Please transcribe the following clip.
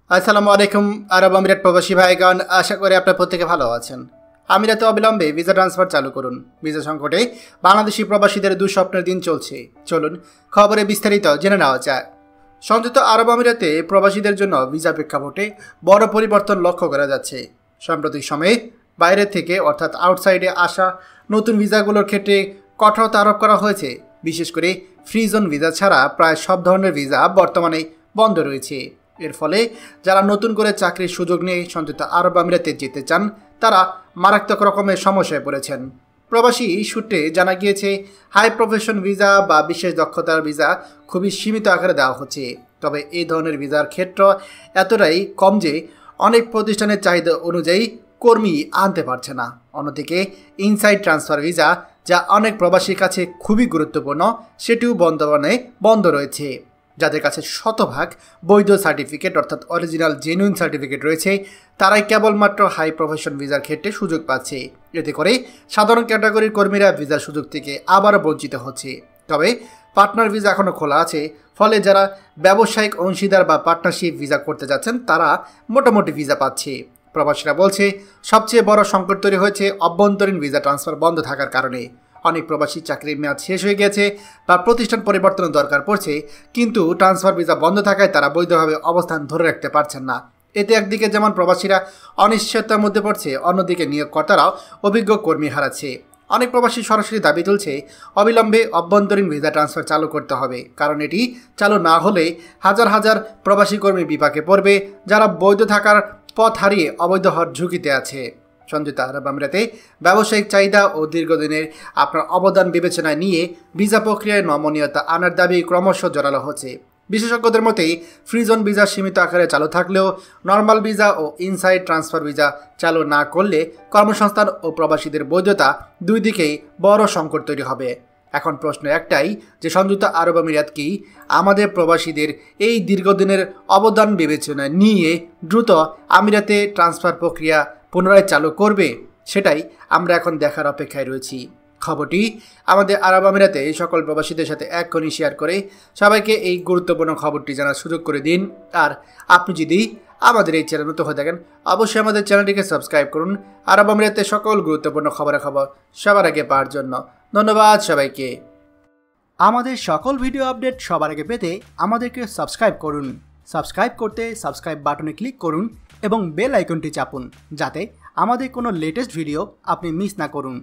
আসসালামু আলাইকুম আরব আমিরাত প্রবাসী ভাইগণ, আশা করি আপনার প্রত্যেকে ভালো আছেন। আমিরাতে অবিলম্বে ভিসা ট্রান্সফার চালু করুন। ভিসা সংকটে বাংলাদেশি প্রবাসীদের দুঃস্বপ্নের দিন চলছে। চলুন খবরে বিস্তারিত জেনে নেওয়া যায়। সংযুক্ত আরব আমিরাতে প্রবাসীদের জন্য ভিসা প্রেক্ষাপটে বড় পরিবর্তন লক্ষ্য করা যাচ্ছে। সাম্প্রতিক সময়ে বাইরে থেকে অর্থাৎ আউটসাইডে আসা নতুন ভিসাগুলোর ক্ষেত্রে কঠোরতা আরোপ করা হয়েছে। বিশেষ করে ফ্রি জোন ভিসা ছাড়া প্রায় সব ধরনের ভিসা বর্তমানে বন্ধ রয়েছে। এর ফলে যারা নতুন করে চাকরির সুযোগ নিয়ে সংযুক্ত আরব আমিরাতে যেতে চান তারা মারাত্মক রকমের সমস্যায় পড়েছেন। প্রবাসী সূত্রে জানা গিয়েছে, হাই প্রফেশন ভিসা বা বিশেষ দক্ষতার ভিসা খুবই সীমিত আকারে দেওয়া হচ্ছে। তবে এই ধরনের ভিসার ক্ষেত্র এতটাই কম যে অনেক প্রতিষ্ঠানের চাহিদা অনুযায়ী কর্মী আনতে পারছে না। অন্যদিকে ইনসাইড ট্রান্সফার ভিসা, যা অনেক প্রবাসীর কাছে খুবই গুরুত্বপূর্ণ, সেটিও বর্তমানে বন্ধ রয়েছে। যাদের কাছে শতভাগ বৈধ সার্টিফিকেট অর্থাৎ অরিজিনাল জেনুইন সার্টিফিকেট রয়েছে তারাই কেবলমাত্র হাই প্রফেশন ভিসার ক্ষেত্রে সুযোগ পাচ্ছে। এতে করে সাধারণ ক্যাটাগরির কর্মীরা ভিসার সুযোগ থেকে আবারও বঞ্চিত হচ্ছে। তবে পার্টনার ভিসা এখনও খোলা আছে, ফলে যারা ব্যবসায়িক অংশীদার বা পার্টনারশিপ ভিসা করতে যাচ্ছেন তারা মোটামুটি ভিসা পাচ্ছে। প্রবাসীরা বলছে, সবচেয়ে বড় সংকট তৈরি হয়েছে অভ্যন্তরীণ ভিসা ট্রান্সফার বন্ধ থাকার কারণে। অনেক প্রবাসী চাকরির মেয়াদ শেষ হয়ে গেছে বা প্রতিষ্ঠান পরিবর্তনের দরকার পড়ছে, কিন্তু ট্রান্সফার ভিসা বন্ধ থাকায় তারা বৈধভাবে অবস্থান ধরে রাখতে পারছেন না। এতে একদিকে যেমন প্রবাসীরা অনিশ্চয়তার মধ্যে পড়ছে, অন্যদিকে নিয়োগকর্তারাও অভিজ্ঞ কর্মী হারাচ্ছে। অনেক প্রবাসী সরাসরি দাবি তুলছে অবিলম্বে অভ্যন্তরীণ ভিসা ট্রান্সফার চালু করতে হবে, কারণ এটি চালু না হলে হাজার হাজার প্রবাসী কর্মী বিপাকে পড়বে, যারা বৈধ থাকার পথ হারিয়ে অবৈধ হওয়ার ঝুঁকিতে আছে। সংযুক্ত আরব আমিরাতে ব্যবসায়িক চাহিদা ও দীর্ঘদিনের আপনার অবদান বিবেচনায় নিয়ে ভিসা প্রক্রিয়ায় নমনীয়তা আনার দাবি ক্রমশ জোরালো হচ্ছে। বিশেষজ্ঞদের মতে ফ্রি জোন ভিসা সীমিত আকারে চালু থাকলেও নর্মাল ভিসা ও ইনসাইড ট্রান্সফার ভিসা চালু না করলে কর্মসংস্থান ও প্রবাসীদের বৈধতা দুই দিকেই বড় সংকট তৈরি হবে। এখন প্রশ্ন একটাই যে সংযুক্ত আরব আমিরাত কি আমাদের প্রবাসীদের এই দীর্ঘদিনের অবদান বিবেচনায় নিয়ে দ্রুত আমিরাতে ট্রান্সফার প্রক্রিয়া পুনরায় চালু করবে? সেটাই আমরা এখন দেখার অপেক্ষায় রয়েছি। খবরটি আমাদের আরব আমিরাতে সকল প্রবাসীদের সাথে এক্ষুনি শেয়ার করে সবাইকে এই গুরুত্বপূর্ণ খবরটি জানার সুযোগ করে দিন। আর আপনি যদি আমাদের এই চ্যানেল নতুন হয়ে থাকেন অবশ্যই আমাদের চ্যানেলটিকে সাবস্ক্রাইব করুন আরব আমিরাতে সকল গুরুত্বপূর্ণ খবর সবার আগে পাওয়ার জন্য। ধন্যবাদ সবাইকে। আমাদের সকল ভিডিও আপডেট সবার আগে পেতে আমাদেরকে সাবস্ক্রাইব করুন। সাবস্ক্রাইব করতে সাবস্ক্রাইব বাটনে ক্লিক করুন এবং বেল আইকনটি চাপুন, যাতে আমাদের কোনো লেটেস্ট ভিডিও আপনি মিস না করুন।